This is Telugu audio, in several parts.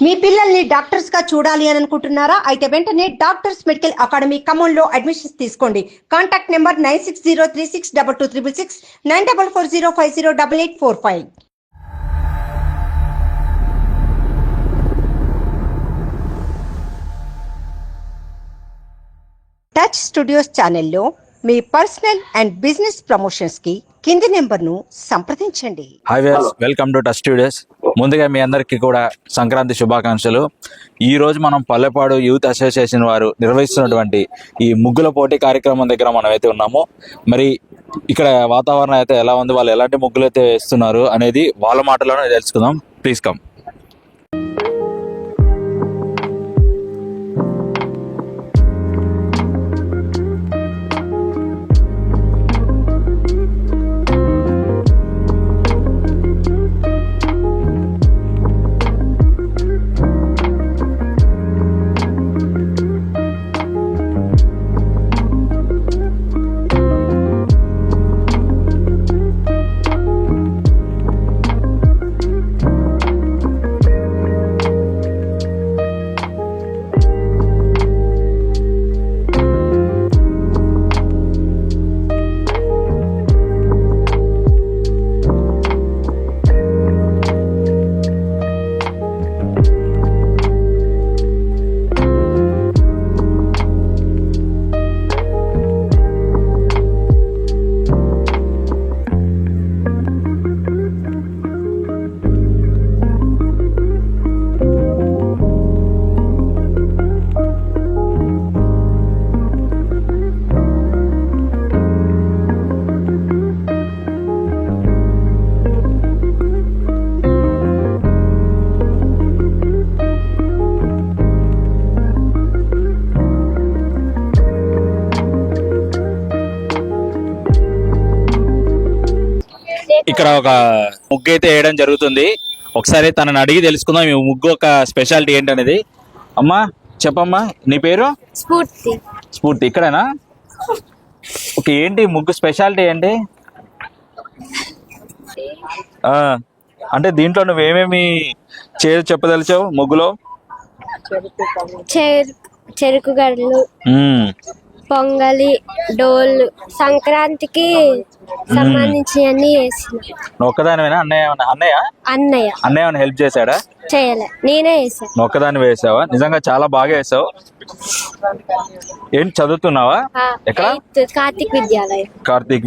మీ పిల్లల్ని డాక్టర్స్ గా చూడాలి అని అనుకుంటున్నారా? అయితే వెంటనే డాక్టర్స్ మెడికల్ అకాడమీ ఖమ్మంలో అడ్మిషన్స్ తీసుకోండి. Contact number 9603622666 9440508845. టచ్ స్టూడియోస్ ఛానల్లో మీ పర్సనల్ అండ్ బిజినెస్ ప్రమోషన్స్ కి కింది నెంబర్ను సంప్రదించండి. Hi viewers, welcome to touch studios. ముందుగా మీ అందరికీ కూడా సంక్రాంతి శుభాకాంక్షలు. ఈ రోజు మనం పల్లెపాడు యూత్ అసోసియేషన్ వారు నిర్వహిస్తున్నటువంటి ఈ ముగ్గుల పోటీ కార్యక్రమం దగ్గర మనం అయితే ఉన్నాము. మరి ఇక్కడ వాతావరణం అయితే ఎలా ఉంది, వాళ్ళు ఎలాంటి ముగ్గులు అయితే వేస్తున్నారు అనేది వాళ్ళ మాటలోనే తెలుసుకుందాం. Please come. ఇక్కడ ఒక ముగ్గు అయితే వేయడం జరుగుతుంది. ఒకసారి తనని అడిగి తెలుసుకుందాం ఈ ముగ్గు ఒక స్పెషాలిటీ ఏంటనేది. అమ్మా చెప్పమ్మా, నీ పేరు? స్ఫూర్తి. స్ఫూర్తి, ఇక్కడేనా? ఓకే, ఏంటి ముగ్గు స్పెషాలిటీ ఏంటి? అంటే దీంట్లో నువ్వేమేమి చెప్పదలిచావు ముగ్గులో? చెరుకు గడలు, పొంగలి, డోలు, సంక్రాంతికి సంబంధించినవన్నీ వేసిన. ఒక్కదానివేనా? అన్నయ్య హెల్ప్ చేశాడా? చేయలే, నేనే వేసాను. ఒక్కదాని వేసావా? నిజంగా చాలా బాగా వేసావు. ఏంటి చదువుతున్నావా? ఎక్కడ? కార్తీక్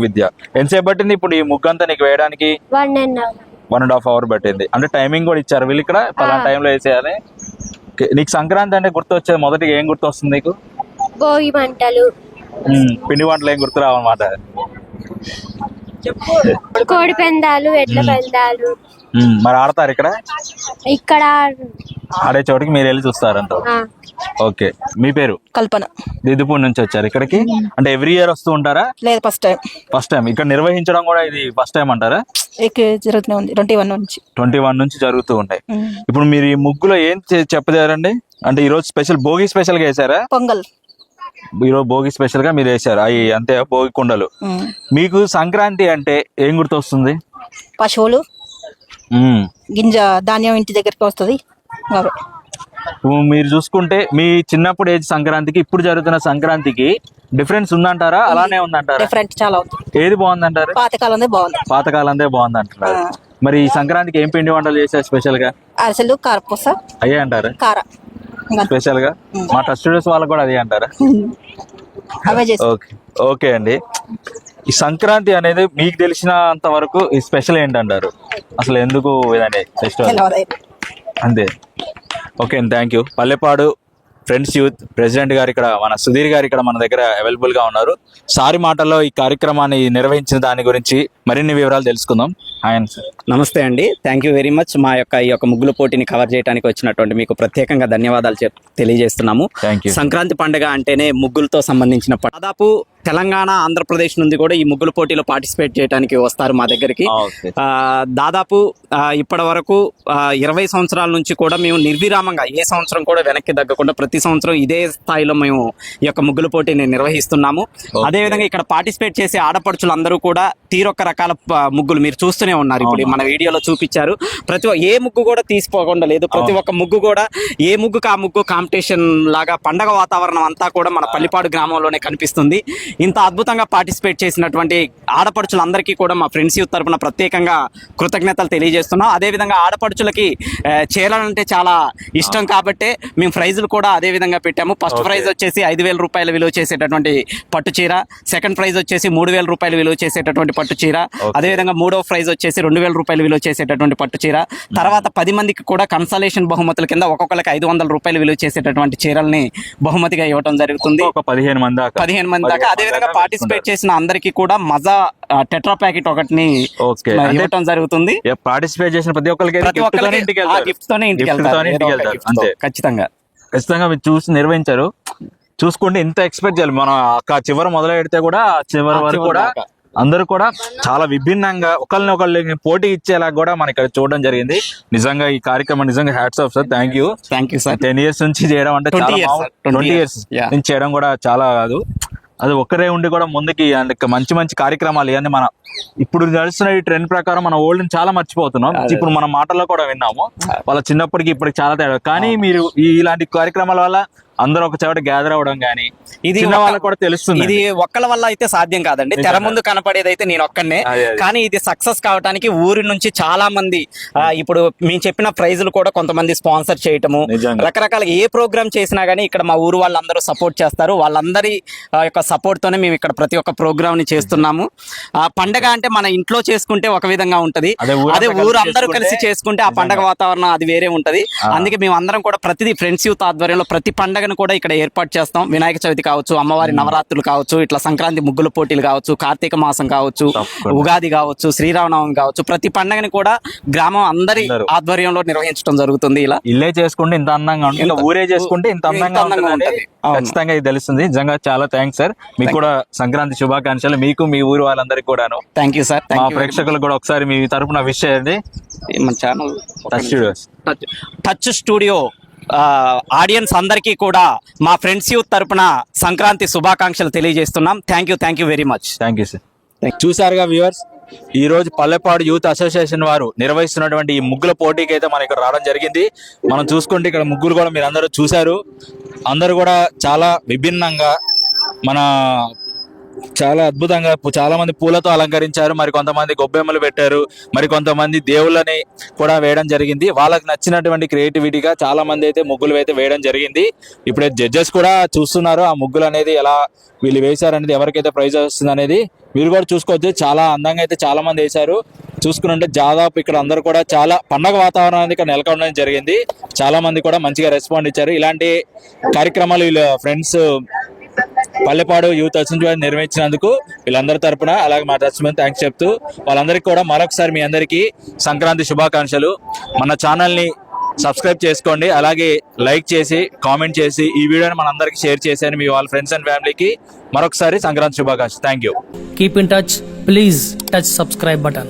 విద్య. ఎంతసేపు పట్టింది ఇప్పుడు ఈ ముగ్గు అంతా నీకు వేయడానికి? 1.5 hour పట్టింది. అంటే టైమింగ్ కూడా ఇచ్చారు వీళ్ళు ఇక్కడ, పలానా టైంలో వేసేయాలి. నీకు సంక్రాంతి అంటే గుర్తు వచ్చేది మొదటిగా ఏం గుర్తు వస్తుంది నీకు? భోగి మంటలు, పిండి వంటలు ఏం గుర్తురావు అన్నమాట. కోడి పెందాలు, ఎడ్ల పెందాలు. మరి ఆడతారు ఇక్కడ? ఇక్కడ ఆడే చోటికి మీరు వెళ్ళి చూస్తారంట. ఓకే, మీ పేరు? కల్పన. దిద్దుపూడి నుంచి వచ్చారు ఇక్కడికి. అంటే ఎవ్రీ ఇయర్ వస్తూ ఉంటారా? లేదు, ఫస్ట్ టైం ఇక్కడ నిర్వహించడం కూడా ఇది ఫస్ట్ టైం అంటారా? జరుగుతూనే ఉంది. 21 నుంచి జరుగుతూ ఉంటాయి. ఇప్పుడు మీరు ఈ ముగ్గులో ఏం చెప్పదారండి? అంటే ఈ రోజు భోగి స్పెషల్ గా వేసారా? పొంగల్. ఈరోజు భోగి స్పెషల్ గా మీరు వేసారు అవి అంతే, భోగి కుండలు. మీకు సంక్రాంతి అంటే ఏం గుర్తొస్తుంది? పశువులు, గింజ ధాన్యం ఇంటి దగ్గరికి వస్తుంది. మీరు చూసుకుంటే మీ చిన్నప్పుడు ఏజ్ సంక్రాంతికి ఇప్పుడు జరుగుతున్న సంక్రాంతికి డిఫరెన్స్ ఉందంటారా? అలానే ఉందంటారా? డిఫరెంట్ చాలా ఉంది. ఏది బాగుందంటారు? పాతకాలందే బాగుంది అంటున్నారు. మరి ఈ సంక్రాంతికి ఏం పిండి వంటలు చేశారు స్పెషల్ గా? అరిసెలు, కారపూస అయ్యే అంటారు స్పెషల్ గా. మా టచ్ స్టూడియోస్ వాళ్ళకి కూడా అదే అంటారా? ఓకే అండి. ఈ సంక్రాంతి అనేది మీకు తెలిసినంత వరకు ఈ స్పెషల్ ఏంటంటారు? అసలు ఎందుకు ఇదనే ఫెస్టివల్? అంతే. ఓకే అండి, thank you. Pallepadu friends youth president గారు ఇక్కడ, మన సుధీర్ గారు ఇక్కడ మన దగ్గర అవైలబుల్ గా ఉన్నారు. సారి మాటల్లో ఈ కార్యక్రమాన్ని నిర్వహించిన దాని గురించి మరిన్ని వివరాలు తెలుసుకుందాం. ఆయన సార్ నమస్తే అండి, థ్యాంక్ యూ వెరీ మచ్. మా యొక్క ఈ యొక్క ముగ్గుల పోటీని కవర్ చేయడానికి వచ్చినటువంటి మీకు ప్రత్యేకంగా ధన్యవాదాలు తెలియజేస్తున్నాము. Thank you. సంక్రాంతి పండుగ అంటేనే ముగ్గులతో సంబంధించిన దాదాపు తెలంగాణ ఆంధ్రప్రదేశ్ నుండి కూడా ఈ ముగ్గుల పోటీలో పార్టిసిపేట్ చేయడానికి వస్తారు మా దగ్గరికి. ఓకే. దాదాపు ఇప్పటి వరకు 20 సంవత్సరాల నుంచి కూడా మేము నిర్విరామంగా ఏ సంవత్సరం కూడా వెనక్కి తగ్గకుండా ప్రతి సంవత్సరం ఇదే స్థాయిలో మేము ఈ యొక్క ముగ్గుల పోటీని నిర్వహిస్తున్నాము. అదేవిధంగా ఇక్కడ పార్టిసిపేట్ చేసే ఆడపడుచులందరూ కూడా తీరొక్క రకాల ముగ్గులు మీరు చూస్తూనే ఉన్నారు. ఇప్పుడు మన వీడియోలో చూపించారు. ఏ ముగ్గు కూడా తీసిపోకుండా లేదు. ప్రతి ఒక్క ముగ్గు కూడా ఏ ముగ్గుకు ఆ ముగ్గు కాంపిటీషన్ లాగా పండగ వాతావరణం అంతా కూడా మన పల్లిపాడు గ్రామంలోనే కనిపిస్తుంది. ఇంత అద్భుతంగా పార్టిసిపేట్ చేసినటువంటి ఆడపడుచులందరికీ కూడా మా ఫ్రెండ్స్ యూత్ తరపున ప్రత్యేకంగా కృతజ్ఞతలు తెలియజేస్తున్నాం. అదేవిధంగా ఆడపడుచులకి చీరలంటే చాలా ఇష్టం కాబట్టి మేము ప్రైజులు కూడా అదే విధంగా పెట్టాము. ఫస్ట్ ప్రైజ్ వచ్చేసి 5,000 రూపాయలు విలువ చేసేటటువంటి పట్టు చీర, సెకండ్ ప్రైజ్ వచ్చేసి 3,000 రూపాయలు విలువ చేసేటటువంటి పట్టు చీర, అదేవిధంగా మూడవ ప్రైజ్ వచ్చేసి 2,000 రూపాయలు విలువ చేసేటటువంటి పట్టు చీర. తర్వాత 10 మందికి కూడా కన్సలేషన్ బహుమతుల కింద ఒక్కొక్కరికి 500 రూపాయలు విలువ చేసేటటువంటి చీరల్ని బహుమతిగా ఇవ్వడం జరుగుతుంది. ఒక 15 మంది దాకా. అదేవిధంగా పార్టిసిపేట్ చేసిన అందరికీ కూడా మజా టెట్రా ప్యాకెట్ ఒకటిని ఇవ్వడం జరుగుతుంది. పార్టిసిపేట్ చేసిన ప్రతి ఒక్కరికి గిఫ్ట్ తోనే ఇంటికి వెళ్తారు. ఖచ్చితంగా మీరు చూసి నిర్వహించారు. చూసుకుంటే ఇంత ఎక్స్పెక్ట్ చేయాలి మనం. చివరి మొదలు పెడితే కూడా చివరి వరకు కూడా అందరూ కూడా చాలా విభిన్నంగా ఒకళ్ళని పోటీ ఇచ్చేలా కూడా మనం ఇక్కడ చూడడం జరిగింది. నిజంగా ఈ కార్యక్రమం నిజంగా hats off sir. Thank you sir. 10 years నుంచి చేయడం అంటే 20 years నుంచి చేయడం కూడా చాలా కాదు. అది ఒక్కరే ఉండి కూడా ముందుకి మంచి మంచి కార్యక్రమాలు ఇవన్నీ మనం ఇప్పుడు నడుస్తున్న ఈ ట్రెండ్ ప్రకారం మన ఓల్డ్ చాలా మర్చిపోతున్నాం. ఇప్పుడు మన మాటల్లో కూడా విన్నాము. వాళ్ళ చిన్నప్పటికి ఇప్పటికి చాలా తేడా. కానీ మీరు ఇలాంటి కార్యక్రమాల వల్ల అందరూ ఒక చోట గ్యాదర్ అవడం కానీ ఇది వాళ్ళకి కూడా తెలుస్తుంది. ఇది ఒక్కల వల్ల అయితే సాధ్యం కాదండి. తెర ముందు కనపడేది అయితే నేను ఒక్కనే. కానీ ఇది సక్సెస్ కావడానికి ఊరి నుంచి చాలా మంది ఇప్పుడు మేము చెప్పిన ప్రైజులు కూడా కొంతమంది స్పాన్సర్ చేయటము, రకరకాల ఏ ప్రోగ్రామ్ చేసినా గానీ ఇక్కడ మా ఊరు వాళ్ళందరూ సపోర్ట్ చేస్తారు. వాళ్ళందరి యొక్క సపోర్ట్ తోనే మేము ఇక్కడ ప్రతి ఒక్క ప్రోగ్రామ్ ని చేస్తున్నాము. పండగ అంటే మన ఇంట్లో చేసుకుంటే ఒక విధంగా ఉంటది, అదే ఊరు అందరూ కలిసి చేసుకుంటే ఆ పండగ వాతావరణం అది వేరే ఉంటది. అందుకే మేము అందరం కూడా ప్రతిదీ ఫ్రెండ్స్ యూత్ ఆధ్వర్యంలో ప్రతి పండగను కూడా ఇక్కడ ఏర్పాటు చేస్తాం. వినాయక చవితి కావచ్చు, అమ్మవారి నవరాత్రులు కావచ్చు, ఇట్లా సంక్రాంతి ముగ్గుల పోటీలు కావచ్చు, కార్తీక మాసం కావచ్చు, ఉగాది కావచ్చు, శ్రీరామనవమి కావచ్చు, ప్రతి పండగని కూడా గ్రామం అందరి ఆధ్వర్యంలో నిర్వహించడం జరుగుతుంది. ఇలా ఇల్లే చేసుకుంటే ఇంత అందంగా ఉంటుంది, ఊరే చేసుకుంటే ఇంత అందంగా ఉంటుంది. ఖచ్చితంగా ఇది తెలుస్తుంది. నిజంగా చాలా థ్యాంక్స్ సార్. మీకు కూడా సంక్రాంతి శుభాకాంక్షలు, మీకు మీ ఊరు వాళ్ళందరికీ కూడాను. Thank you sir. మా ప్రేక్షకులు కూడా ఒకసారి మీ తరపున విష్ చేయండి. మన ఛానల్ టచ్ స్టూడియో ఆడియన్స్ అందరికీ కూడా మా ఫ్రెండ్స్ యూత్ తరపున సంక్రాంతి శుభాకాంక్షలు తెలియజేస్తున్నాం. Thank you very much. Thank you sir. చూసారుగా వ్యూవర్స్, ఈ రోజు పల్లెపాడు యూత్ అసోసియేషన్ వారు నిర్వహిస్తున్నటువంటి ఈ ముగ్గుల పోటీకి అయితే మనం ఇక్కడ రావడం జరిగింది. మనం చూసుకుంటే ఇక్కడ ముగ్గులు కూడా మీరు అందరూ చూశారు. అందరూ కూడా చాలా విభిన్నంగా చాలా అద్భుతంగా చాలా మంది పూలతో అలంకరించారు, మరి కొంతమంది గొబ్బెమ్మలు పెట్టారు, మరి కొంతమంది దేవుళ్ళని కూడా వేయడం జరిగింది. వాళ్ళకి నచ్చినటువంటి క్రియేటివిటీగా చాలా మంది అయితే ముగ్గులు అయితే వేయడం జరిగింది. ఇప్పుడే జడ్జెస్ కూడా చూస్తున్నారు ఆ ముగ్గులు అనేది ఎలా వీళ్ళు వేశారనేది, ఎవరికైతే ప్రైజ్ వస్తుంది అనేది మీరు కూడా చూసుకోవచ్చు. చాలా అందంగా అయితే చాలా మంది వేశారు. చూసుకుంటే దాదాపు ఇక్కడ అందరూ కూడా చాలా పండగ వాతావరణాన్ని ఇక్కడ నెలకొనడం జరిగింది. చాలా మంది కూడా మంచిగా రెస్పాండ్ ఇచ్చారు. ఇలాంటి కార్యక్రమాలు వీళ్ళ ఫ్రెండ్స్ పల్లెపాడు యూత్ అసోసియేషన్ నిర్వహించినందుకు వీళ్ళందరి తరపున అలాగే మా తరపున థ్యాంక్స్ చెప్తూ వాళ్ళందరికీ కూడా మరొకసారి మీ అందరికీ సంక్రాంతి శుభాకాంక్షలు. మన ఛానల్ని సబ్స్క్రైబ్ చేసుకోండి, అలాగే లైక్ చేసి కామెంట్ చేసి ఈ వీడియోని మనందరికీ షేర్ చేశాను మీ వాళ్ళ ఫ్రెండ్స్ అండ్ ఫ్యామిలీకి. మరొకసారి సంక్రాంతి శుభాకాంక్షలు. Thank you. Keep in touch. Please touch subscribe button.